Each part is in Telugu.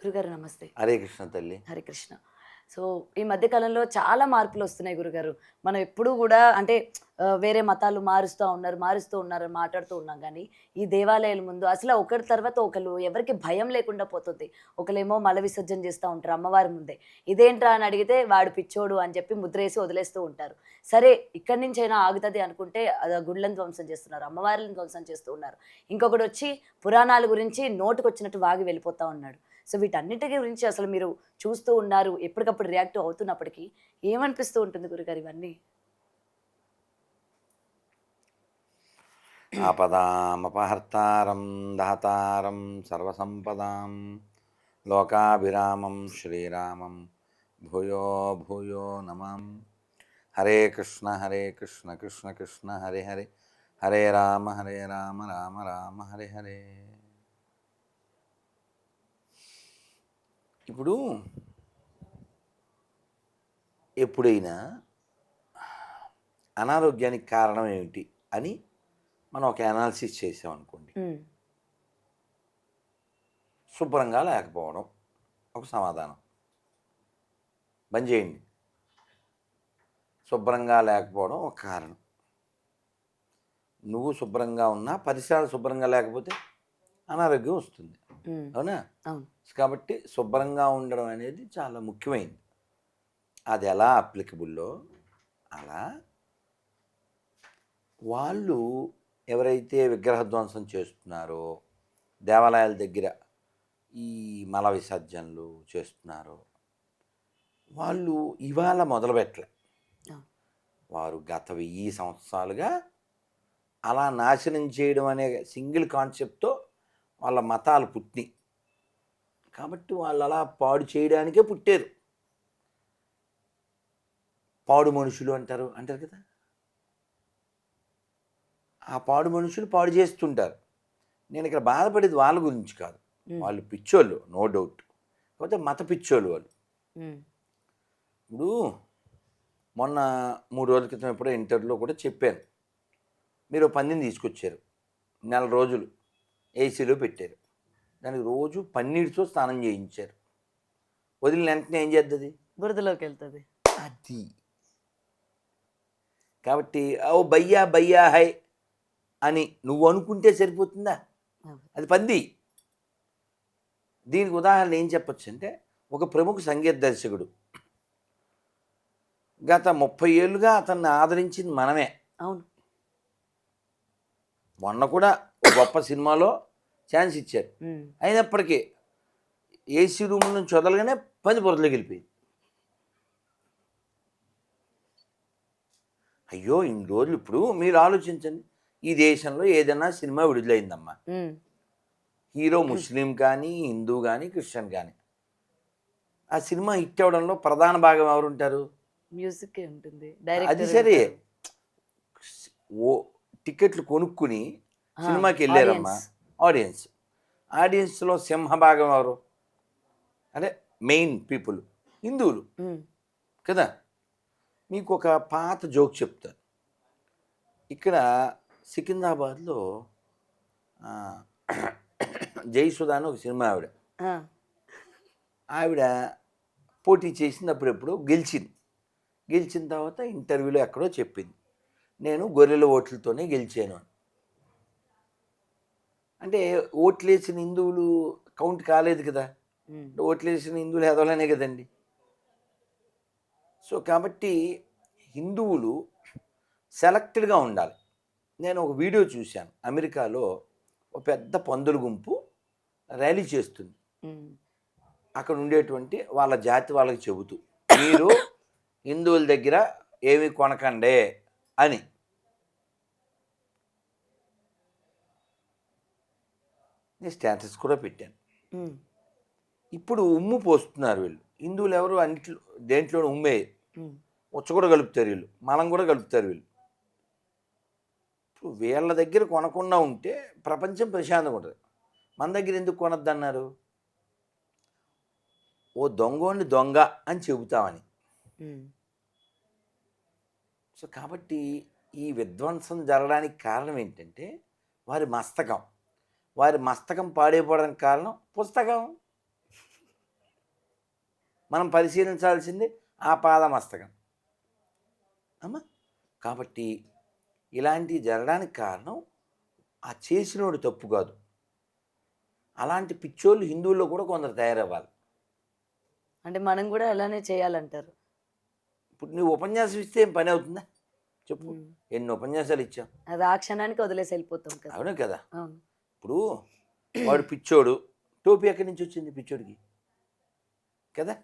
గురుగారు నమస్తే. హరే కృష్ణ తల్లి. హరే కృష్ణ. సో, ఈ మధ్య కాలంలో చాలా మార్పులొస్తున్నాయి గురుగారు. మనం ఎప్పుడూ గూడా అంటే వేరే మతాలు మారుస్తూ ఉన్నారని మాట్లాడుతూ ఉన్నాం గానీ, ఈ దేవాలయాల ముందు అసల ఒకరి తర్వాత ఒకళ్ళు ఎవరికీ భయం లేకుండా పోతుంది. ఒకళ్ళేమో మల విసర్జన చేస్తా ఉంటారు అమ్మవారి ముందే. ఇదేంట్రా అని అడిగితే వాడు పిచ్చోడు అని చెప్పి ముద్రేసి వదిలేస్తూ ఉంటారు. సరే ఇక్కడి నుంచైనా ఆగుతది అనుకుంటే గుళ్ళని ధ్వంసం చేస్తున్నారు. అమ్మవార్లని ధ్వంసం చేస్తూ ఉన్నారు. ఇంకొకడొచ్చి పురాణాల గురించి నోటికొచ్చినట్టు వాగి వెళ్ళిపోతా ఉన్నాడు. సో, వీటన్నిటి గురించి అసలు మీరు చూస్తూ ఉన్నారు. ఎప్పటికప్పుడు రియాక్ట్ అవుతున్నప్పటికీ ఏమనిపిస్తూ ఉంటుంది గురుగారు ఇవన్నీ? ఆపదామపహర్తారం దాతారం సర్వసంపదాం లోకాభిరామం శ్రీరామం భూయో భూయో నమం. హరే కృష్ణ కృష్ణ కృష్ణ హరే హరే, హరే రామ రామ రామ హరే హరే. ఇప్పుడు ఎప్పుడైనా అనారోగ్యానికి కారణం ఏమిటి అని మనం ఒక అనాలిసిస్ చేసామనుకోండి, హ్మ్. శుభ్రంగా లేకపోవడం ఒక సమాధానం. బంద్ చేయండి. శుభ్రంగా లేకపోవడం ఒక కారణం. నువ్వు శుభ్రంగా ఉన్నా పరిసరాలు శుభ్రంగా లేకపోతే అనారోగ్యం వస్తుంది. హ్మ్. అవునా? అవును. కాబట్టి శుభ్రంగా ఉండడం అనేది చాలా ముఖ్యమైనది. అది ఎలా అప్లికబుల్లో అలా వాళ్ళు ఎవరైతే విగ్రహ ధ్వంసం చేస్తున్నారో, దేవాలయాల దగ్గర ఈ మల విసర్జనలు చేస్తున్నారో, వాళ్ళు ఇవాళ మొదలుపెట్టలే. ఆ! వారు గత 1000 సంవత్సరాలుగా అలా నాశనం చేయడం అనే సింగిల్ కాన్సెప్ట్తో వాళ్ళ మతాలు పుట్టినాయి. కాబట్టి వాళ్ళు అలా పాడు చేయడానికే పుట్టారు. పాడు మనుషులు అంటారు కదా. ఆ పాడు మనుషులు పాడు చేస్తుంటారు. నేను ఇక్కడ బాధపడేది వాళ్ళ గురించి కాదు. హ్మ్. వాళ్ళు పిచ్చోళ్ళు, నో డౌట్. కాకపోతే మత పిచ్చోళ్ళు వాళ్ళు. హ్మ్. ఇప్పుడు మొన్న 3 రోజుల క్రితం ఎప్పుడో ఇంటర్వ్యూలో కూడా చెప్పాను. మీరు పందిని తీసుకొచ్చారు, నెల రోజులు ఏసీలో పెట్టారు, దానికి రోజు పన్నీటితో స్నానం చేయించారు. వదిలిన వెంటనే ఏం చేస్తుంది? బురదలోకెళ్తది. అది. కాబట్టి ఓ భయ్యా భయ్యా హై అని నువ్వు అనుకుంటే సరిపోతుందా? అవును. అది పంది. దీనికి ఉదాహరణ ఏం చెప్పొచ్చు అంటే, ఒక ప్రముఖ సంగీత దర్శకుడు గత 30 ఏళ్ళుగా అతన్ని ఆదరించింది మనమే. అవును. మొన్న కూడా ఒక గొప్ప సినిమాలో ఛాన్స్ ఇచ్చారు. హ్మ్. అయినప్పటికీ ఏసీ రూమ్ నుంచి వదలగానే పంది బురదలోకి వెళ్ళిపోయింది. అయ్యో ఇన్ని రోజులు ఇప్పుడు మీరు ఆలోచించండి, ఈ దేశంలో ఏదైనా సినిమా విడుదలైందమ్మా, హ్మ్. హీరో ముస్లిం కానీ, హిందూ కానీ, క్రిస్టియన్ కానీ, ఆ సినిమా హిట్ అవ్వడంలో ప్రధాన భాగం ఎవరుంటారు? మ్యూజిక్కే ఉంటుంది. అది డైరెక్టర్ సరే, ఉంటారు. ఓ టికెట్లు కొనుక్కుని ఆ! సినిమాకి వెళ్ళారమ్మా ఆడియన్స్. ఆడియన్స్. ఆడియన్స్లో సింహభాగం ఎవరు? అంటే మెయిన్ పీపుల్ హిందువులు హ్మ్. కదా. మీకు ఒక పాత జోక్ చెప్తాను. ఇక్కడ సికింద్రాబాద్లో ఆ, జయసుధ అని ఒక సినిమా ఆవిడ, ఆ! ఆవిడ పోటీ చేసింది, అప్పుడెప్పుడు గెలిచింది. గెలిచిన తర్వాత ఇంటర్వ్యూలో ఎక్కడో చెప్పింది, నేను గొర్రెల ఓట్లతోనే గెలిచాను అని. అంటే ఓట్లేసిన హిందువులు కౌంట్ కాలేదు కదా. హ్మ్. ఓట్లేసిన హిందువులు ఎదవలనే కదండి. సో కాబట్టి హిందువులు సెలెక్టెడ్గా ఉండాలి. నేను ఒక వీడియో చూశాను, అమెరికాలో ఒక పెద్ద పందుల గుంపు ర్యాలీ చేస్తుంది. హ్మ్. అక్కడ ఉండేటువంటి వాళ్ళ జాతి వాళ్ళకి చెబుతూ, మీరు హిందువుల దగ్గర ఏమి కొనకండే అని. నేను స్టేటస్ కూడా పెట్టాను. హ్మ్. ఇప్పుడు ఉమ్ము పోస్తున్నారు వీళ్ళు, హిందువులు ఎవరు అన్నిట్లో దేంట్లోనూ ఉమ్మే, హ్మ్. ఉచ్చ కూడా కలుపుతారు వీళ్ళు, మలం కూడా కలుపుతారు వీళ్ళు. ఇప్పుడు వీళ్ళ దగ్గర కొనకుండా ఉంటే ప్రపంచం ప్రశాంతంగా ఉంటుంది. మన దగ్గర ఎందుకు కొనొద్దన్నారు? ఓ దొంగోడిని దొంగ అని చెబుతామని. హ్మ్. సో కాబట్టి ఈ విధ్వంసం జరగడానికి కారణం ఏంటంటే వారి మస్తకం. వారి మస్తకం పాడైపోవడానికి కారణం పుస్తకం. మనం పరిశీలించాల్సింది ఆ పాదమస్తకం అమ్మా. కాబట్టి ఇలాంటివి జరగడానికి కారణం ఆ చేసినోడు తప్పు కాదు. అలాంటి పిచ్చోళ్ళు హిందువుల్లో కూడా కొందరు తయారవ్వాలి. అంటే మనం కూడా అలానే చేయాలంటారు. ఇప్పుడు నువ్వు ఉపన్యాసం ఇస్తే ఏం పని అవుతుందా చెప్పు? ఎన్ని ఉపన్యాసాలు ఇచ్చావు? అది ఆ క్షణానికి వదిలేసి వెళ్ళిపోతాం కదా. అవును కదా. అవును. ఇప్పుడు వాడు పిచ్చోడు, టోపీ ఎక్కడి నుంచి వచ్చింది పిచ్చోడికి కదా?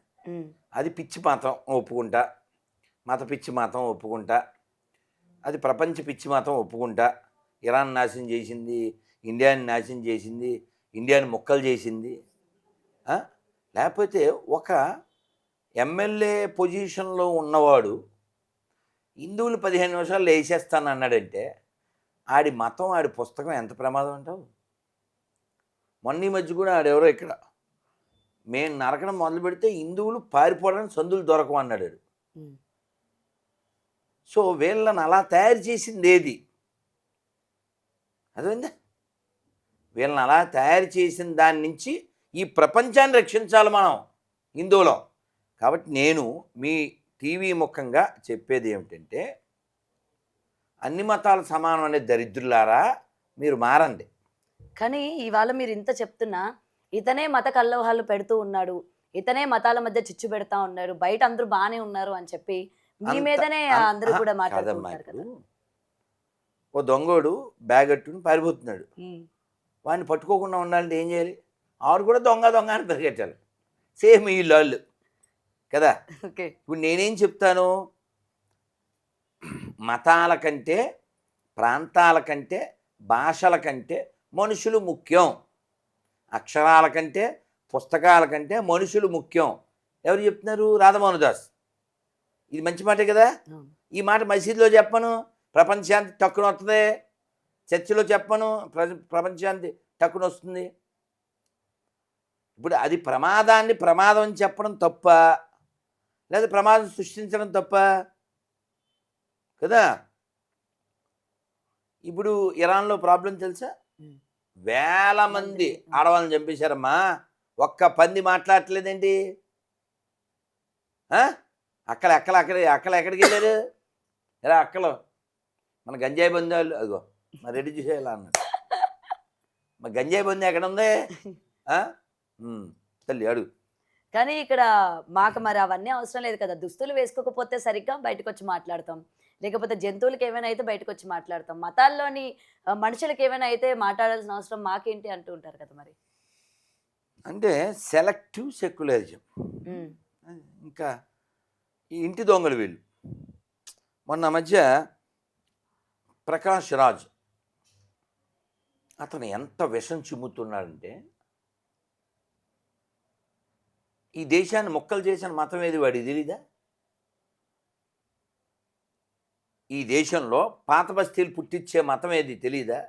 అది పిచ్చి మతం ఒప్పుకుంటా, మత పిచ్చి మతం ఒప్పుకుంటా, అది ప్రపంచ పిచ్చి మతం ఒప్పుకుంటా. ఇరాన్ నాశనం చేసింది, ఇండియాని నాశనం చేసింది, ఇండియాని ముక్కలు చేసింది. లేకపోతే ఒక ఎమ్మెల్యే పొజిషన్లో ఉన్నవాడు హిందువులు 15 నిమిషాలు వేసేస్తాను అన్నాడంటే ఆడి మతం ఆడి పుస్తకం ఎంత ప్రమాదం అంటావు? మొన్న ఈ మధ్య కూడా ఆడెవరో ఇక్కడ మేము నరకడం మొదలు పెడితే హిందువులు పారిపోవడానికి సందులు దొరకవు అన్నాడు. సో వీళ్ళని అలా తయారు చేసింది ఏది? అదేందా? వీళ్ళని అలా తయారు చేసిన దాని నుంచి ఈ ప్రపంచాన్ని రక్షించాలి మనం హిందువులం. కాబట్టి నేను మీ టీవీ ముఖంగా చెప్పేది ఏమిటంటే, అన్ని మతాలు సమానం అనే దరిద్రులారా మీరు మారండి. కానీ ఇవాళ మీరు ఇంత చెప్తున్నా ఇతనే మత కల్లహాలు పెడుతూ ఉన్నాడు, ఇతనే మతాల మధ్య చిచ్చు పెడతా ఉన్నాడు, బయట అందరూ బాగానే ఉన్నారు అని చెప్పి మీ మీదనే అందరూ కూడా మాట్లాడుతున్నారు కదా. ఓ దొంగోడు బ్యాగ్ అట్టుకుని పారిపోతున్నాడు, వాడిని పట్టుకోకుండా ఉండాలంటే ఏం చేయాలి? ఆవిడ కూడా దొంగ దొంగ అని పరిగెట్టాలి. సేమ్ ఈ లాళ్ళు కదా. ఇప్పుడు నేనేం చెప్తాను, మతాల కంటే, ప్రాంతాల కంటే, భాషల కంటే మనుషులు ముఖ్యం. అక్షరాల కంటే, పుస్తకాల కంటే మనుషులు ముఖ్యం. ఎవరు చెప్తున్నారు? రాధామోహన్ దాస్. ఇది మంచి మాటే కదా. ఈ మాట మసీదులో చెప్పను, ప్రపంచానికి టక్కున వస్తుంది. చర్చిలో చెప్పను, ప్రపంచానికి టక్కున వస్తుంది. ఇప్పుడు అది ప్రమాదాన్ని ప్రమాదం అని చెప్పడం తప్ప, లేదా ప్రమాదం సృష్టించడం తప్ప కదా. ఇప్పుడు ఇరాన్లో ప్రాబ్లం తెలుసా? వేల మంది ఆడవాళ్ళని చంపేశారమ్మా. ఒక్క పంది మాట్లాడట్లేదేంటి? అక్కలు ఎక్కడికి వెళ్ళారు? ఎలా అక్కలు మన గంజాయి బంధాలు అదిగో మరి రెడీ చేసేయాలి అన్నాడు. మరి గంజాయి బంధు ఎక్కడ ఉంది తల్లి అడుగు. కానీ ఇక్కడ మాకు మరి అవన్నీ అవసరం లేదు కదా. దుస్తులు వేసుకోకపోతే సరిగ్గా బయటకు వచ్చి మాట్లాడతాం, లేకపోతే జంతువులకి ఏమైనా అయితే బయటకు వచ్చి మాట్లాడతాం, మతాల్లోని మనుషులకి ఏమైనా అయితే మాట్లాడాల్సిన అవసరం మాకేంటి అంటూ ఉంటారు కదా. మరి అంటే సెలెక్టివ్ సెక్యులరిజం. ఇంకా ఈ ఇంటి దొంగలు వీళ్ళు. మొన్న మధ్య ప్రకాష్ రాజ్ అతను ఎంత విషం చిమ్ముతున్నాడంటే, ఈ దేశాన్ని మొక్కలు చేసిన మతం ఏది వాడికి తెలీదా? ఈ దేశంలో పాత బస్తీలు పుట్టించే మతం ఏది తెలీదా?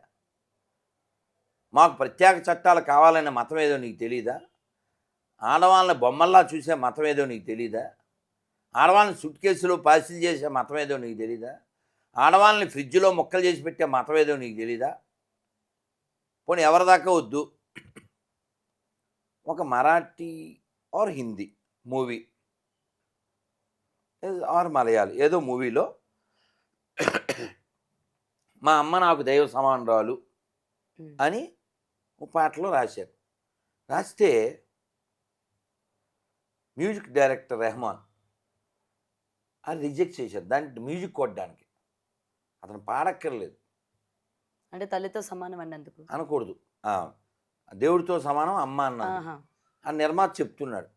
మాకు ప్రత్యేక చట్టాలు కావాలనే మతం ఏదో నీకు తెలీదా? ఆడవాళ్ళని బొమ్మల్లా చూసే మతం ఏదో నీకు తెలీదా? ఆడవాళ్ళని సుట్ కేసులో పార్సిల్ చేసే మతం ఏదో నీకు తెలీదా? ఆడవాళ్ళని ఫ్రిడ్జ్లో మొక్కలు చేసి పెట్టే మతం ఏదో నీకు తెలీదా? పోనీ ఎవరిదాకా వద్దు, ఒక Marathi or Hindi movie or Malayali ఏదో మూవీలో మా అమ్మ నాకు దైవ సమానురాలు అని ఒక పాటలో రాశారు. రాస్తే మ్యూజిక్ డైరెక్టర్ రెహమాన్ అది రిజెక్ట్ చేశారు. దానికి మ్యూజిక్ కొట్టడానికి అతను పాడక్కర్లేదు. అంటే తల్లితో సమానం అన్నందుకు అనకూడదు, దేవుడితో సమానం అమ్మ అన్నాడు ఆ నిర్మాత చెప్తున్నాడు.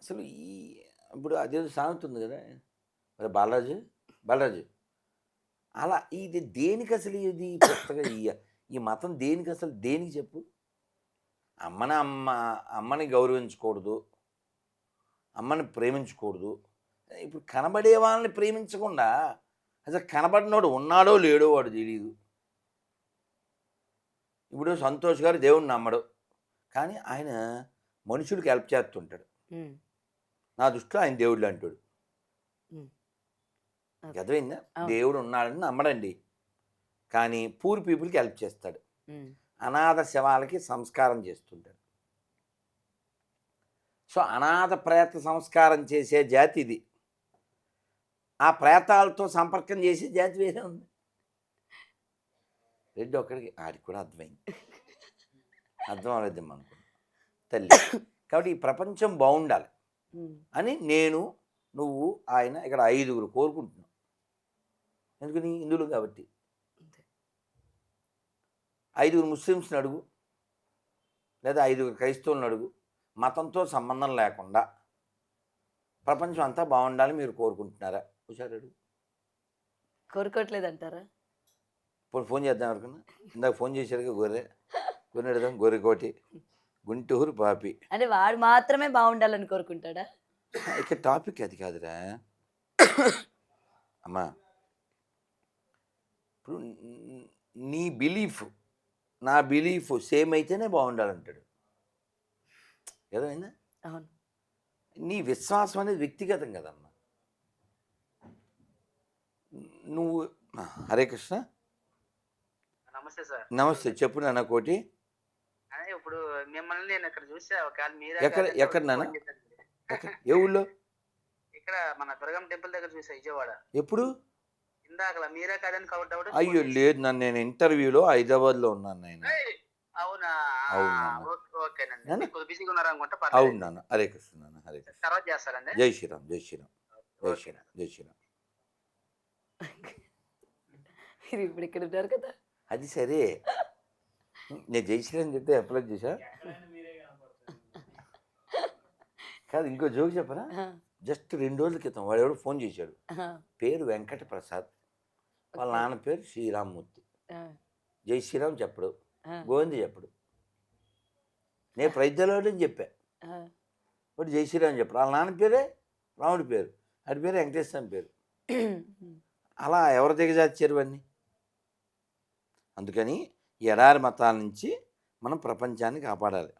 అసలు ఇప్పుడు అదేదో సాగుతుంది కదా, మరి బాలరాజు అలా ఇది దేనికి అసలు? ఇది పుస్తకం ఈ మతం దేనికి అసలు? దేనికి చెప్పు? అమ్మని గౌరవించకూడదు, అమ్మని ప్రేమించకూడదు. ఇప్పుడు కనబడే వాళ్ళని ప్రేమించకుండా అసలు కనబడినోడు ఉన్నాడో లేడో వాడు తెలియదు. ఇప్పుడు సంతోష్ గారు దేవుడిని నమ్మడు, కానీ ఆయన మనుషులకి హెల్ప్ చేస్తుంటాడు. నా దృష్టిలో ఆయన దేవుళ్ళు అంటాడు. అర్థమైందా? దేవుడు ఉన్నాడని నమ్మడండి, కానీ పూర్ పీపుల్కి హెల్ప్ చేస్తాడు. అనాథ శవాలకి సంస్కారం చేస్తుంటాడు. సో అనాథ ప్రేత సంస్కారం చేసే జాతి ఇది. ఆ ప్రేతాలతో సంపర్కం చేసే జాతి వేరే ఉంది. రెడ్డి ఒక్కడికి ఆడికి కూడా అర్థమైంది. అర్థం అవ్వలేదేమో అనుకున్నాను తల్లి. కాబట్టి ఈ ప్రపంచం బాగుండాలి అని నేను, నువ్వు, ఆయన ఇక్కడ 5గురు కోరుకుంటున్నాం. ఎందుకని? హిందువులు కాబట్టి. 5గురు ముస్లిమ్స్ని అడుగు, లేదా 5గురు క్రైస్తవులను అడుగు. మతంతో సంబంధం లేకుండా ప్రపంచం అంతా బాగుండాలి మీరు కోరుకుంటున్నారా? ఒకసారి అడుగు. కోరుకోవట్లేదంటారా? ఇప్పుడు ఫోన్ చేద్దాం అనుకున్నా. ఇందాక ఫోన్ చేశాడుగా గొర్రె అడుగుదాం. గొర్రెకోటి గుంటూరు పాపి. అంటే వాడు మాత్రమే బాగుండాలని కోరుకుంటాడా? ఇక టాపిక్ అది కాదురా అమ్మా. ఇప్పుడు నీ బిలీఫ్ నా బిలీఫ్ సేమ్ అయితేనే బాగుండాలంటాడు. ఏదైనా అవును. నీ విశ్వాసం అనేది వ్యక్తిగతం కదమ్మా. నువ్వు హరే కృష్ణ. నమస్తే సార్. నమస్తే, చెప్పు నాన్న కోటి. అదే ఇప్పుడు మిమ్మల్ని నేను ఇక్కడ చూసా. ఒకవేళ మీరే ఎక్కడ నాన్న? ఏ ఊళ్ళో? ఇక్కడ మన దుర్గం టెంపుల్ దగ్గర చూసా, విజయవాడ. ఎప్పుడు? ఇందాక మీరే కాదని కౌట్ అవ్వడం. అయ్యో లేదు నన్ను, నేను ఇంటర్వ్యూలో హైదరాబాద్లో ఉన్నాను నేను. అవునా? అవును. ఓకేనండి. కొద్దిగా బిజీగా ఉన్నారు అనుకుంటా. అవును నాన్న. హరే కృష్ణ నాన్న. హరే కృష్ణ. తర్వాత చేస్తారండి. జై శ్రీరామ్, జై శ్రీరామ్, జై శ్రీరామ్, జై శ్రీరామ్. మీరు ఇప్పుడు ఇక్కడ ఉన్నారు కదా. అది సరే, నేను జై శ్రీరామ్ చెప్తే అప్లై చేశా కాదు. ఇంకో జోక్ చెప్పరా? జస్ట్ 2 రోజుల క్రితం వాడు ఎవడో ఫోన్ చేశాడు. పేరు వెంకట ప్రసాద్, వాళ్ళ నాన్న పేరు శ్రీరామ్మూర్తి. జై శ్రీరామ్ చెప్పడు, గోవింద చెప్పడు. నేను ప్రజలోని చెప్పా, వాడు జై శ్రీరామ్ చెప్పడు. వాళ్ళ నాన్న పేరే రాముడి పేరు, వాడి పేరు వెంకటేశ్వరం పేరు. అలా ఎవరి దిగజార్చారు అన్నీ. అందుకని ఈ ఎడారి మతాల నుంచి మనం ప్రపంచాన్ని కాపాడాలి.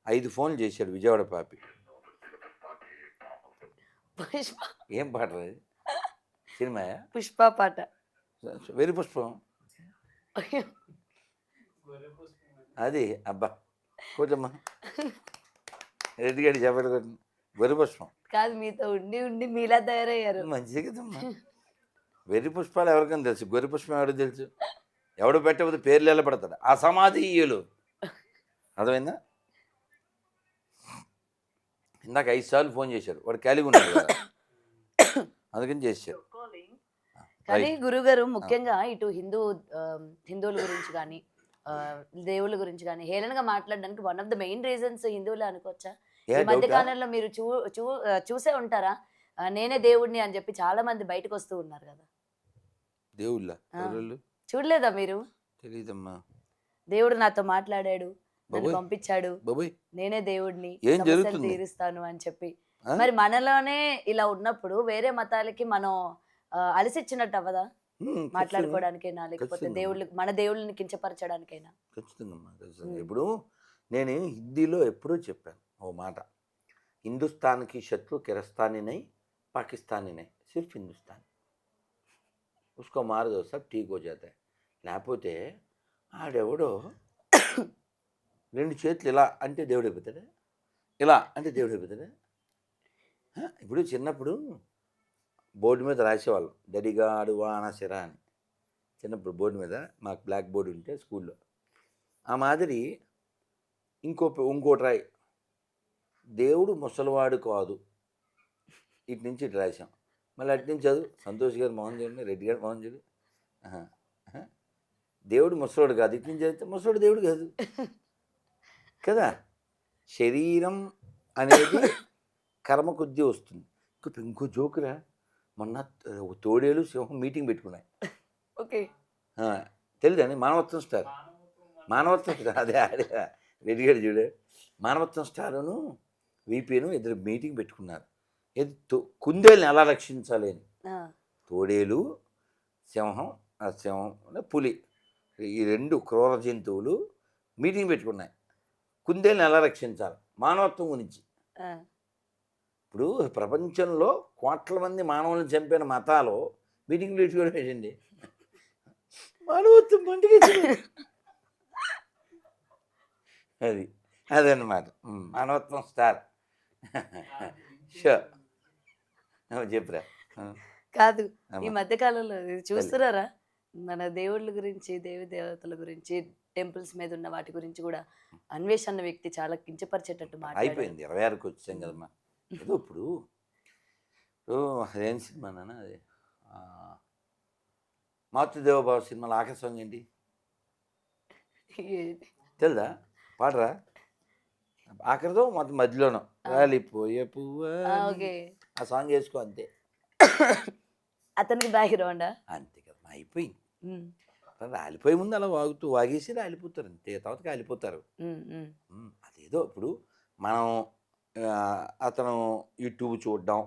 5 ఫోన్లు చేశాడు విజయవాడ పాపి. పుష్ప. ఏం పాట అది? సినిమాయా? పుష్ప పాట. వెరి పుష్పం అది. అబ్బా కూర్చోమ్మా, రెడ్డి గడి చెప్పాడు కొట్టి. వెరి పుష్పం కాదు, మీతో ఉండి ఉండి మీలా తయారయ్యారు. మంచిది కదమ్మా. వెర్రి పుష్పాలు ఎవరికైనా తెలుసు, గొర్రె పుష్పం ఎవడో తెలుసు. ఎవడు పెట్టకపోతే పేర్లు ఎలా పడతాడు అసమాధీయులు. అర్థమైందా? ఇందాక 5 సార్లు ఫోన్ చేశాడు, వాడు ఖాళీగా ఉన్నాడు కదా, అందుకని చేశాడు. కానీ గురుగారు ముఖ్యంగా ఇటు హిందువుల గురించి కానీ దేవుళ్ళ గురించి కానీ హేళనగా మాట్లాడడానికి one of the main reasons హిందువులే అనుకోవచ్చా? ఈ మధ్య కాలంలో మీరు చూసే ఉంటారా, నేనే దేవుడిని అని చెప్పి చాలా మంది బయటకు వస్తూ ఉన్నారు కదా. దేవుళ్ళ చూడలేదా మీరు? తెలీదమ్మా. దేవుడు నాతో మాట్లాడాడు, నన్ను పంపించాడు, నేనే దేవుడిని, ఏం జరుగుతుంది తీరుస్తాను అని చెప్పి. మరి మనలోనే ఇలా ఉన్నప్పుడు వేరే మతాలకి మనం అలసిచ్చినట్టు అవ్వదా? మాట్లాడుకోవడానికైనా లేకపోతే మన దేవుళ్ళని కించపరచడానికైనా? ఖచ్చితంగా ఖచ్చితంగా. ఇప్పుడు నేను హిందీలో ఎప్పుడూ చెప్పాను ఓ మాట, హిందుస్థాన్కి శత్రు కిరస్తానీ నై పాకిస్తానీ నై, సిర్ఫ్ హిందుస్థాన్. ఉస్కో మార్ దో సబ్ ఠీక్ హో జాతా హై. లేకపోతే ఆడెవడో 2 చేతులు ఇలా అంటే దేవుడు అయిపోతాడా, ఇలా అంటే దేవుడు అయిపోతాడా? ఇప్పుడు చిన్నప్పుడు బోర్డు మీద రాసేవాళ్ళం దడిగాడు వానసిరా అని. చిన్నప్పుడు బోర్డు మీద మాకు బ్లాక్ బోర్డు ఉంటే స్కూల్లో, ఆ మాదిరి ఇంకోటి రాయి, దేవుడు ముసలివాడు కాదు, ఇటు నుంచి ఇటు రాసాం. మళ్ళీ అటు నుంచి చదువు, సంతోష్ గారు మోహన్ చూడండి, రెడ్డి గారు మోహన్ చూడు, దేవుడు ముసలోడు కాదు, ఇటు నుంచి చదివితే ముసలోడు దేవుడు కాదు కదా. శరీరం అనేది కర్మ కొద్దీ వస్తుంది. ఇంకో జోకురా, మొన్న తోడేలు సింహం మీటింగ్ పెట్టుకున్నాయి. ఓకే, తెలియదండి? మానవత్వం స్టార్, మానవత్వం స్టార్, అదే రెడ్డి గారు చూడే, మానవత్వం స్టారును వీపీను ఇద్దరు మీటింగ్ పెట్టుకున్నారు. ఏది కుందేలుని ఎలా రక్షించాలి అని. తోడేలు సింహం పులి, ఈ 2 క్రూర జంతువులు మీటింగ్ పెట్టుకున్నాయి, కుందేలుని ఎలా రక్షించాలి మానవత్వం గురించి. ఇప్పుడు ప్రపంచంలో కోట్ల మంది మానవులను చంపిన మతాలు మీటింగ్ పెట్టుకోవడం ఏంటండి? మానవత్వం పండుగ అదన్నమాట. మానవత్వం స్టార్ షో చెప్పురా. కాదు, ఈ అమ్మా మధ్య కాలంలో ఇది చూస్తున్నారా? మన దేవుళ్ళ గురించి, దేవి దేవతల గురించి, టెంపుల్స్ మీద ఉన్న వాటి గురించి కూడా అన్వేష్ అన్న వ్యక్తి చాలా కించపరిచేటట్టు మాట్లాడారు. అయిపోయింది 26కి వచ్చాం కదమ్మా. ఏదో ఇప్పుడు అదేం సినిమా నాన్న అది మాతృదేవబాబు సినిమాలో ఆఖరి సాంగ్ ఏంటి తెలుదా? పాడరా ఆఖరితో మొత్తం మధ్యలోనో రాలిపోయే పువ్వా ఓకే, ఆ సాంగ్ వేసుకో అంతే. అతనికి బ్యాక్గ్రౌండ్. అంతే కదమ్మా అయిపోయింది. రాలిపోయే ముందు అలా వాగేసి రాలిపోతారు అంతే, తర్వాత కాలిపోతారు. అదేదో ఇప్పుడు మనం అతను యూట్యూబ్ చూడడం,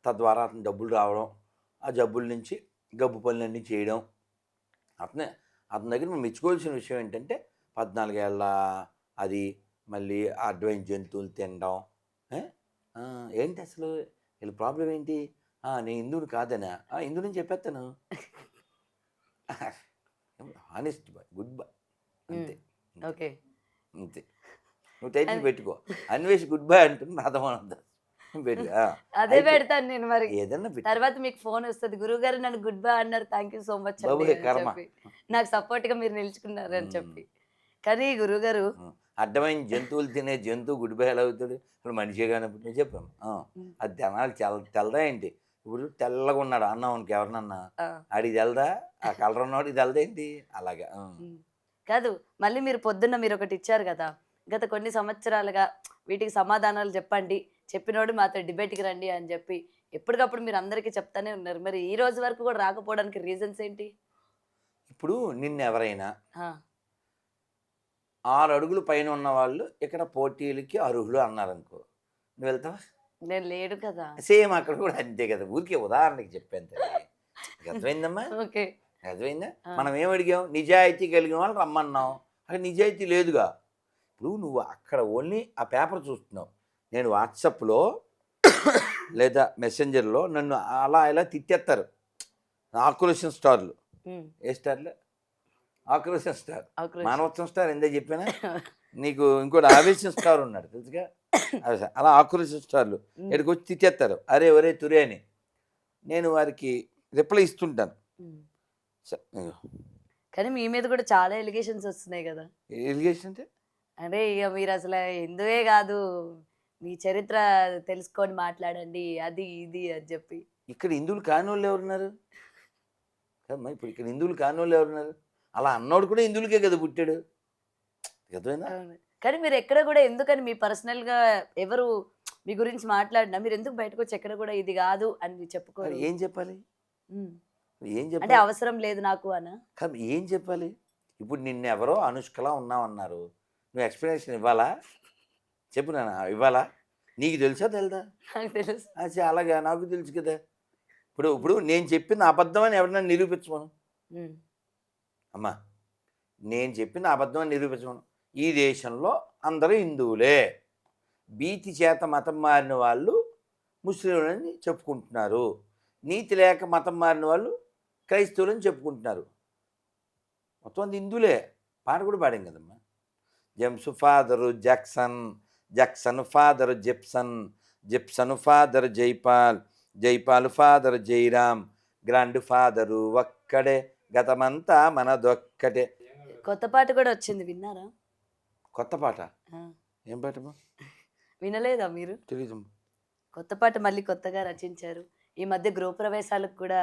తద్వారా అతను డబ్బులు రావడం, ఆ జబ్బుల నుంచి గబ్బు పనులన్నీ చేయడం, అతని దగ్గర మనం మెచ్చుకోవాల్సిన విషయం ఏంటంటే 14 ఏళ్ళ అది మళ్ళీ అడ్వైన్ జంతువులు తినడం. ఏంటి అసలు వీళ్ళ ప్రాబ్లం ఏంటి? నేను హిందువుని కాదనా? హిందువుని చెప్పేస్తాను. హానెస్ట్ బాయ్, గుడ్ బాయ్ అంతే. ఓకే, అంతే. నువ్వు టైటిల్ పెట్టుకో, అన్వేష్ గుడ్ బాయ్ అంటుంది రాధమానంద పెట్టుకో. అదే పెడతాను నేను. మరి ఏదన్నా పెట్టు. తర్వాత మీకు ఫోన్ వస్తుంది, గురువు గారు నన్ను గుడ్ బై అన్నారు, థ్యాంక్ యూ సో మచ్ బాబు అని కర్మ. చెప్పి, నాకు సపోర్ట్ గా మీరు నిలుచుకున్నారు అని చెప్పి. కానీ గురువు గారు అడ్డమైన జంతువులు తినే జంతువు గుడ్ బై ఎలా అవుతాడు? ఇప్పుడు మనిషే కానప్పుడు నేను చెప్పాము అది జనాలు తెల్లదా ఏంటి? ఇప్పుడు తెల్లగా ఉన్నాడు అన్నావునికి ఎవరినన్నా ఆడికి తెలదా? ఆ కలర్ ఉన్నవాడికి తెలదా ఏంటి? అలాగా కాదు, మళ్ళీ మీరు పొద్దున్న మీరు ఒకటి ఇచ్చారు కదా, గత కొన్ని సంవత్సరాలుగా వీటికి సమాధానాలు చెప్పండి, చెప్పినోడు మాతో డిబేట్కి రండి అని చెప్పి ఎప్పటికప్పుడు మీరు అందరికీ చెప్తానే ఉన్నారు. మరి ఈ రోజు వరకు కూడా రాకపోవడానికి రీజన్స్ ఏంటి? ఇప్పుడు నిన్న ఎవరైనా 6 అడుగులు పైన ఉన్న వాళ్ళు ఇక్కడ పోటీలకి అర్హులు అన్నారనుకో, నువ్వు వెళ్తావా? నేను లేడు కదా. సేమ్ అక్కడ కూడా అంతే కదా. ఊరికే ఉదాహరణకి చెప్పాను తల్లి. అర్థమైందమ్మా? ఓకే, అర్థమైందా? మనం ఏం అడిగాం? నిజాయితీ కలిగిన వాళ్ళు రమ్మన్నాం. అక్కడ నిజాయితీ లేదుగా. ఇప్పుడు నువ్వు అక్కడ ఓన్లీ ఆ పేపర్ చూస్తున్నావు. నేను వాట్సాప్లో లేదా మెసెంజర్లో నన్ను అలా ఇలా తిట్టేస్తారు ఆక్రోషన్ స్టార్లు. ఏ స్టార్లు? ఆక్రోషన్ స్టార్, మానవత్వం స్టార్ ఎందే చెప్పానా నీకు? ఇంకోటి ఆవేశం స్టార్ ఉన్నాడు తెలుసుగా. అలా ఆక్రోషన్ స్టార్లు ఇక్కడికి వచ్చి తిట్టేస్తారు, అరే ఒరే తురే అని. నేను వారికి రిప్లై ఇస్తుంటాను. కానీ మీ మీద కూడా చాలా ఎలిగేషన్స్ వస్తున్నాయి కదా. ఎలిగేషన్ అంటే అంటే ఇక మీరు అసలు హిందువే కాదు, మీ చరిత్ర తెలుసుకొని మాట్లాడండి అది ఇది అని చెప్పి. ఇక్కడ హిందువులు కాని వాళ్ళు ఎవరున్నారు? కదమ్మా, ఇప్పుడు ఇక్కడ హిందువులు కాని వాళ్ళు ఎవరున్నారు? అలా అన్నోడు కూడా హిందువులకే కదా పుట్టాడు. అర్థమైందా? కానీ మీరు ఎక్కడ కూడా ఎందుకని మీ పర్సనల్ గా ఎవరు మీ గురించి మాట్లాడినా మీరు ఎందుకు బయటకు వచ్చి ఎక్కడ కూడా ఇది కాదు అని చెప్పుకోరు? ఏం చెప్పాలి? ఏం అంటే చెప్పాలి? అవసరం లేదు నాకు అనా? కానీ ఏం చెప్పాలి? ఇప్పుడు నిన్నెవరో అనుష్కలా ఉన్నావన్నారు, నువ్వు ఎక్స్ప్లెనేషన్ ఇవ్వాలా? చెప్పు నాన్న, ఇవ్వాలా? నీకు తెలుసా తెలదా? నాకు తెలుసు. అలాగా నాకు తెలుసు కదా. ఇప్పుడు నేను చెప్పింది అబద్ధం అని ఎవరైనా నిరూపించమను. అమ్మా, నేను చెప్పింది అబద్ధం అని నిరూపించమను. ఈ దేశంలో అందరూ హిందువులే, భీతి చేత మతం మారిన వాళ్ళు ముస్లింలని చెప్పుకుంటున్నారు, నీతి లేక మతం మారిన వాళ్ళు క్రైస్తవులని చెప్పుకుంటున్నారు. మొత్తం అంది హిందువులే. పాట కూడా పాడాం కదమ్మా. James father Jackson, Jackson father Gibson, Gibson father Jaipal, Jaipal father Jairam, grand father ఒక్కడే, గతమంతా మనదొక్కటే. కొత్త పాట కూడా వచ్చింది, విన్నారా? కొత్త పాట? ఏం పాటమ్మా? వినలేదా మీరు? తెలీదు. కొత్త పాట మళ్ళీ కొత్తగా రచించారు. ఈ మధ్య గృహప్రవేశాలకు కూడా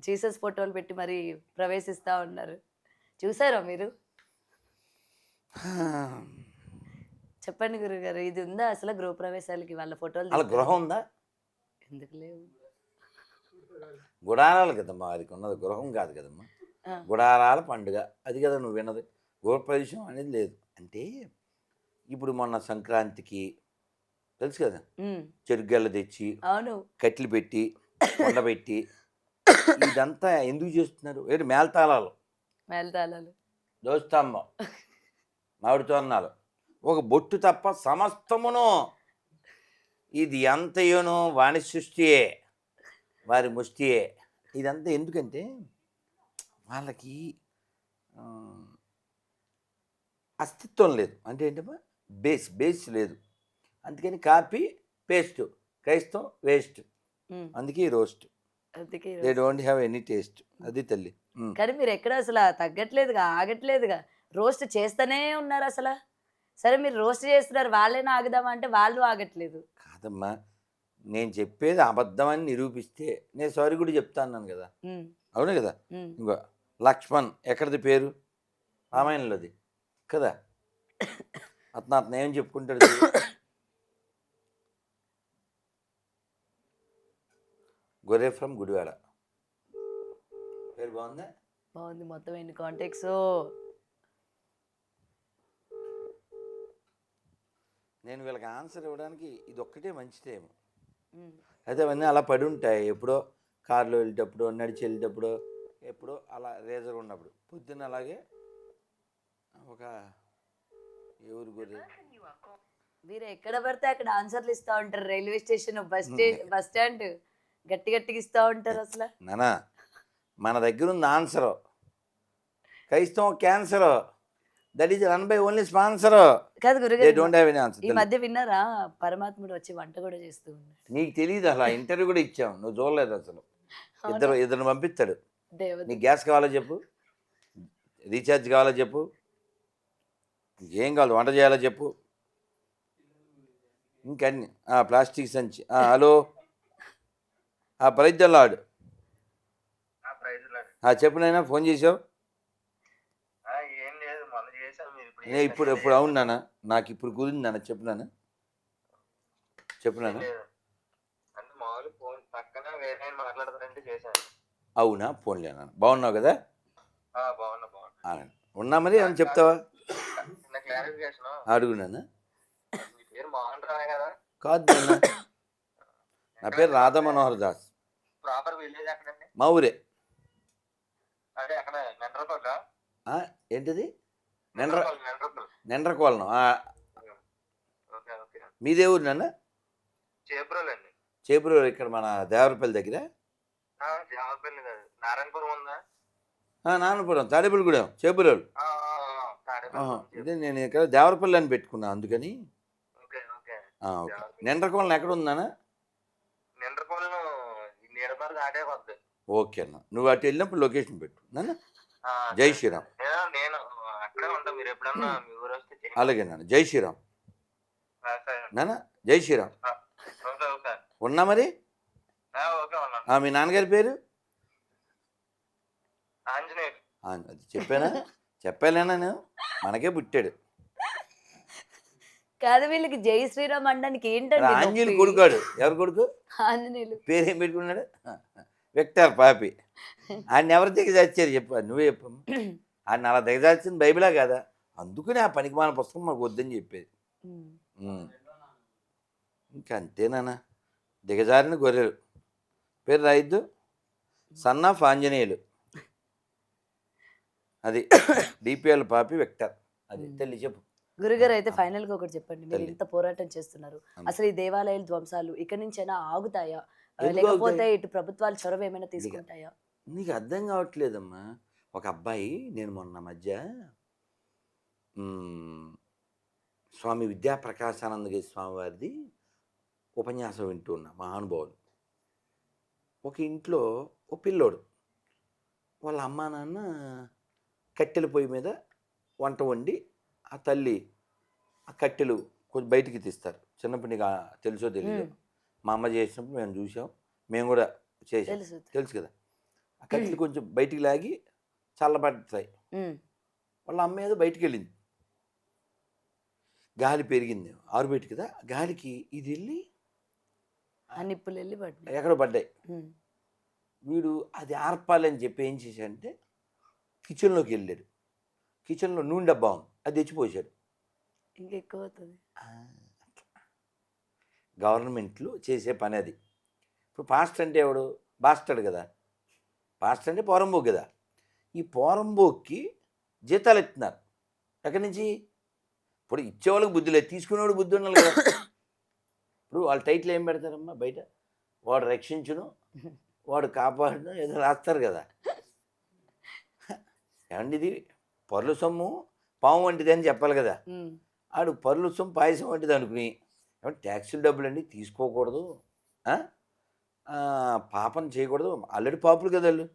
జీసస్ ఫోటోలు పెట్టి మరి ప్రవేశిస్తా ఉన్నారు. చూసారా మీరు? చెప్పండి గురుగారు, ఇది ఉందా అసలు గృహప్రవేశాలకి వాళ్ళ ఫోటోలు? అలా గృహం ఉందా? ఎందుకు లేవు? గుడారాలు కదమ్మా, అది ఉన్నది గృహం కాదు కదమ్మా. గుడారాల పండుగ అది కదా నువ్వు విన్నది. గృహప్రవేశం అనేది లేదు. అంటే ఇప్పుడు మొన్న సంక్రాంతికి తెలుసు కదా, చెరుగల్ల తెచ్చి అవును కట్లు పెట్టి కొండబెట్టి ఇదంతా ఎందుకు చేస్తున్నారు? ఏంటి? మేళతాళాలు, దోస్తాంబం, మామిడి తోరణాలు, ఒక బొట్టు తప్ప సమస్తమును ఇది అంతయును వాణి సృష్టియే, వారి ముష్టియే. ఇదంతా ఎందుకంటే వాళ్ళకి అస్తిత్వం లేదు. అంటే ఏంటమ్మా? బేస్ లేదు. అందుకని కాపీ పేస్ట్, క్రైస్తం వేస్ట్, ఉమ్, అందుకే ఈ రోస్ట్. అందుకే they don't have any taste. అది తల్లి. కానీ మీరు ఎక్కడ అసలు తగ్గట్లేదుగా, ఆగట్లేదుగా, రోస్ట్ చేస్తూనే ఉన్నారు అసలు. సరే మీరు రోస్ట్ చేస్తున్నారు, వాళ్ళైనా ఆగుదామా అంటే వాళ్ళు ఆగట్లేదు. కాదమ్మా, నేను చెప్పేది అబద్ధం అని నిరూపిస్తే నేను సారీ కూడా చెప్తా అన్నాను కదా. ఉమ్, అవును కదా. ఉమ్. ఇంకో లక్ష్మణ్ ఎక్కడిది పేరు? రామాయణంలోది కదా. అతను ఏం చెప్పుకుంటాడు చూడు. గొర్రె ఫ్రమ్ గుడివాడ. పేరు బాగుందా? బాగుంది, మొత్తం ఎన్ని కాంటాక్ట్స్. నేను వీళ్ళకి ఆన్సర్ ఇవ్వడానికి ఇది ఒక్కటే మంచి టైం. అయితే అవన్నీ అలా పడి ఉంటాయి, ఎప్పుడో కారులో వెళ్ళేటప్పుడు, నడిచి వెళ్ళేటప్పుడు, ఎప్పుడో అలా రేజర్ ఉన్నప్పుడు. పొద్దున్న అలాగే ఒక ఎవరు గొర్రె మీరు ఎక్కడ పడితే అక్కడ ఆన్సర్లు ఇస్తా ఉంటారు. రైల్వే స్టేషన్, బస్ స్టాండ్, గట్టి గట్టిగా ఇస్తా ఉంటారు అసలు. నానా, మన దగ్గర ఉంది ఆన్సరు. క్రైస్తవం cancer, that is run by only sponsor. కాదు దే గురుగారు, డోంట్ హ్యావ్ ఎనీ ఆన్సర్. ఈ మధ్య విన్నారా పరమాత్ముడు వచ్చి వంట కూడా చేస్తూ ఉన్నాడు. నీకు తెలియదు అసలు. ఇంటర్వ్యూ కూడా ఇచ్చాం, నువ్వు చూడలేదు అసలు. ఇద్దరు పంపిస్తాడు. దేవత నీకు గ్యాస్ కావాలో చెప్పు, రీఛార్జ్ కావాలో చెప్పు, ఏం కావాలి, వంట చేయాలో చెప్పు, ఇంకన్నీ. ప్లాస్టిక్ సంచి. హలో, ప్రైజ్లాడు. చెప్పు నైనా, ఫోన్ చేసావు? ఏం లేదు, మొన్న చేశాను, మీరు ఇప్పుడు నేను ఇప్పుడు అవును నాన్న, నాకు ఇప్పుడు కుదిరింది నాన్న. చెప్పు నాన్న. అంటే మామూలు ఫోన్ పక్కన వేరే మాట్లాడతారంటే చేశాను. అవునా? ఫోన్లే నాన్న. బాగున్నావు కదా? బాగున్నా. ఉన్నా మరి ఏమని చెప్తావా? చిన్న క్లారిఫికేషన్. అడుగు నాన్న. మీ పేరు మోహన్ రావు కదా? కాదు నాన్న, నా పేరు రాధా మనోహర్ దాస్. ప్రాపర్ విలేజ్ ఎక్కడండి? మా ఊరే. అదే అక్కడ మెండ్రపల్లి. ఏంటిది? మెండ్రపల్లి. నెండ్రకోలను. Okay okay. మీదే ఊరు నాన్న? చేబ్రోలు అండి. చేపురు ఇక్కడ మన దేవరపల్లి దగ్గర. దేవరపల్లి కాదు, నారాయణపురం ఉందా? నాన్నపురం, తాడేపల్లిగూడెం, చేపురోలు. తాడేపల్లి. ఇదే నేను ఇక్కడ దేవరపల్లి అని పెట్టుకున్నా అందుకని. Okay okay. ఓకే. నెండ్రకోలను ఎక్కడ ఉందానా? నిండ్రపల్లి నీడబారు దాటే వద్దు. ఓకే అన్న, నువ్వు అటు వెళ్ళినప్పుడు లొకేషన్ పెట్టు నాన్న. జై శ్రీరామ్. నేను అక్కడే ఉంటా, మీరు ఎప్పుడన్నా మీ ఊరు వస్తే చేయండి. అలాగే నాన్న, జై శ్రీరామ్ సరే. నాన్న, జై శ్రీరామ్. Okay okay. ఉన్నా మరి? ఓకే ఉన్నాను. మీ నాన్నగారి పేరు? ఆంజనేయులు. అది చెప్పాలేనా నేను? మనకే పుట్టాడు. కాదు, వీళ్ళకి జై శ్రీరామ్ అనడానికి ఏంటండి ఆంజనేయులు నొప్పి? కొడుకాడు. ఎవరు కొడుకు? ఆంజనేయులు. పేరేం పెట్టుకున్నాడు? విక్టర్ పాపి. ఆయన ఎవరు దిగజార్చారు చెప్పు, నువ్వే చెప్పమ్మా. ఆయన అలా దిగజార్చింది బైబిలా కాదా? అందుకని ఆ పనికిమాల పుస్తకం మాకు వద్దని చెప్పేది. ఇంకా అంతేనా? దిగజారిన గొర్రెలు. పేరు రాయిద్దు, సన్ ఆఫ్ ఆంజనేయులు. అది డిపిఎల్ పాపి విక్టర్. అది తల్లి చెప్పు. గురుగారు, అయితే ఫైనల్ గా ఒకటి చెప్పండి. మీరు తల్లి. ఇంత పోరాటం చేస్తున్నారు, అసలు ఈ దేవాలయాల ధ్వంసాలు ఇక్కడి నుంచైనా ఆగుతాయా? ఎందుకు లేకపోతే ఆగుతాయి? ఇటు ప్రభుత్వాలు చొరవ ఏమైనా తీసుకుంటాయా? నీకు అర్థం కావట్లేదమ్మా. ఒక అబ్బాయి, నేను మొన్న మధ్య స్వామి విద్యాప్రకాశానందగిరి స్వామి వారిది ఉపన్యాసం వింటూ ఉన్నా. మహానుభావులు. ఒక ఇంట్లో ఒక పిల్లోడు, వాళ్ళ అమ్మా నాన్న కట్టెల పొయ్యి మీద వంట వండి, ఆ తల్లి ఆ కట్టెలు కొంచెం బయటికి తీస్తారు. చిన్నప్పుడు నీకు తెలుసో తెలియదు, మా అమ్మ చేసినప్పుడు మేము చూసాం, మేము కూడా చేసాం, తెలుసు కదా. ఆ కట్టెలు కొంచెం బయటికి లాగి చల్లబడతాయి. వాళ్ళ అమ్మ ఏదో బయటికి వెళ్ళింది, గాలి పెరిగింది, ఆరుబయట కదా, గాలికి ఇది వెళ్ళి నిప్పులు వెళ్ళి పడ్డాయి. ఎక్కడ పడ్డాయి. వీడు అది ఆర్పాలని చెప్పి ఏం చేశాడంటే కిచెన్లోకి వెళ్ళాడు. కిచెన్లో నూనె డబ్బా ఉంది, అది తెచ్చిపోసాడు. ఇంకెక్కువ అవుతుంది. గవర్నమెంట్లు చేసే పని అది. ఇప్పుడు పాస్టర్ అంటే ఎవడు? బాస్టర్డ్ కదా. పాస్టర్ అంటే పోరంబోక్ కదా. ఈ పోరంబోక్కి జీతాలు ఇస్తున్నారు. ఎక్కడి నుంచి? ఇప్పుడు ఇచ్చేవాళ్ళకి బుద్ధి లేదు, తీసుకునేవాడు బుద్ధి ఉండాలి కదా. ఇప్పుడు వాళ్ళ టైటిల్ ఏం పెడతారమ్మా బయట? వాడు రక్షించును, వాడు కాపాడును, ఏదో రాస్తారు కదా. ఏమండి, ఇది పర్లు సొమ్ము పాము వంటిది అని చెప్పాలి కదా. ఆడు పర్లు సొమ్ము పాయసం వంటిది అనుకుని ఏమంటే ట్యాక్సుల డబ్బులండి తీసుకోకూడదు, ఆ? పాపం చేయకూడదు, ఆల్రెడీ పాపులు కదా వాళ్ళు,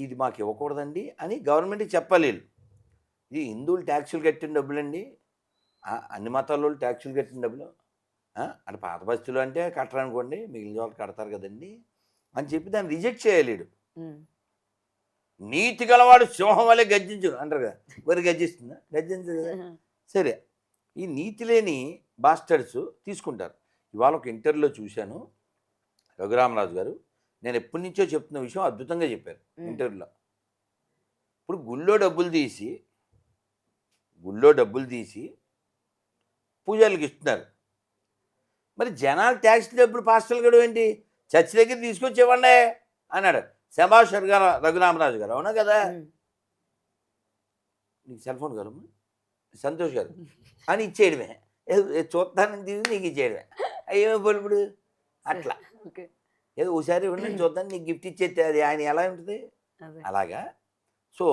ఇది మాకు ఇవ్వకూడదండి అని గవర్నమెంట్కి చెప్పాలి వీళ్ళు. ఇది హిందువులు ట్యాక్సులు కట్టిన డబ్బులండి, అన్ని మతాల వాళ్ళు ట్యాక్సులు కట్టిన డబ్బులు, అంటే పాత బస్తులు అంటే కట్టరనుకోండి, మిగిలిన వాళ్ళు కడతారు కదండి అని చెప్పి దాన్ని రిజెక్ట్ చేయాలి వీడు. ఉమ్. నీతి గలవాడు సింహం వల్లే గర్జించు అంటారు కదా, మరి గర్జిస్తుందా? గర్జించదు కదా. సరే, ఈ నీతి లేని బాస్టర్స్ తీసుకుంటారు. ఇవాళ ఒక ఇంటర్వ్యూలో చూశాను, రఘురామరాజు గారు, నేను ఎప్పటి నుంచో చెప్తున్న విషయం అద్భుతంగా చెప్పారు ఇంటర్వ్యూలో. ఇప్పుడు గుళ్ళో డబ్బులు తీసి పూజారులకు ఇస్తున్నారు. మరి జనాలు ట్యాక్స్ డబ్బులు పాస్టర్లు కూడా ఏంటి, చర్చి దగ్గర తీసుకొచ్చి ఇవ్వండి అన్నాడు శభాష్ రఘురామరాజు గారు, అవునా కదా? నీకు సెల్ ఫోన్ గారు సంతోష్ గారు అని ఇచ్చేయడమే, చూస్తానని తీసి నీకు ఇచ్చేయడమే, అయ్యేమో ఇప్పుడు అట్లా ఓకే. ఏదో ఒకసారి ఇవ్వండి చూద్దాం నీకు గిఫ్ట్ ఇచ్చేస్తే అది ఆయన ఎలా ఉంటుంది అదే. అలాగా. సో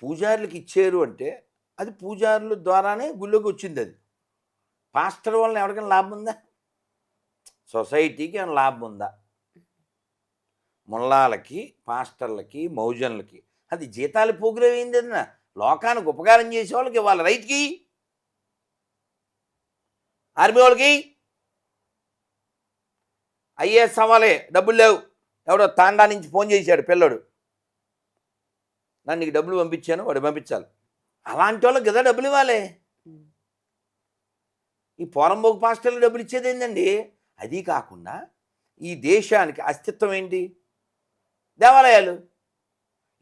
పూజారులకు ఇచ్చారు అంటే అది పూజారుల ద్వారానే గుళ్ళోకి వచ్చింది. అది పాస్టర్ వలన ఎవరికైనా లాభం ఉందా? సొసైటీకి ఏమైనా లాభం ఉందా? ముల్లాలకి, పాస్టర్లకి, మౌజన్లకి అది జీతాలు ప్రోగ్రాం ఏంది? అన్న లోకానికి ఉపకారం చేసే వాళ్ళకి వాళ్ళ రైతుకి, ఆర్మీ వాళ్ళకి, ఐఏఎస్ అవ్వాలి, డబ్బులు లేవు, ఎవడో తాండా నుంచి ఫోన్ చేశాడు పిల్లడు, నన్ను నీకు డబ్బులు పంపించాను, వాడు పంపించాలి, అలాంటి వాళ్ళకి కదా డబ్బులు ఇవ్వాలి. ఈ పోరంబోకు పాస్టర్లు డబ్బులు ఇచ్చేది ఏంటండి? అది కాకుండా ఈ దేశానికి అస్తిత్వం ఏంటి? దేవాలయాలు.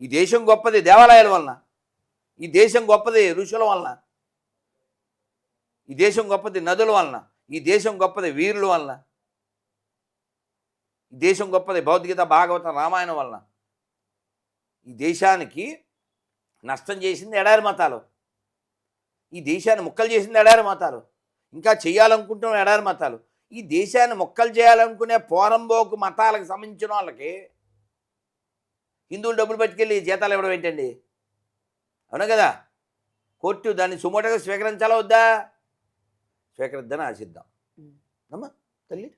ఈ దేశం గొప్పది దేవాలయాల వలన, ఈ దేశం గొప్పది ఋషుల వలన, ఈ దేశం గొప్పది నదుల వలన, ఈ దేశం గొప్పది వీరుల వలన, ఈ దేశం గొప్పది భౌతికత, భాగవతం, రామాయణం వలన. ఈ దేశానికి నష్టం చేసింది ఎడారి మతాలు, ఈ దేశాన్ని ముక్కలు చేసింది ఎడారి మతాలు, ఇంకా చేయాలనుకుంటున్న ఎడారి మతాలు. ఈ దేశాన్ని మొక్కలు చేయాలనుకునే పోరంబోకు మతాలకు సంబంధించిన వాళ్ళకి హిందువులు డబ్బులు పట్టుకెళ్ళి జీతాలు ఇవ్వడం ఏంటండి? అవునా కదా? కోర్టు దాన్ని సుమోటగా స్వీకరించాలా వద్దా? స్వీకరిద్దని ఆశిద్దాం. అమ్మా తల్లి.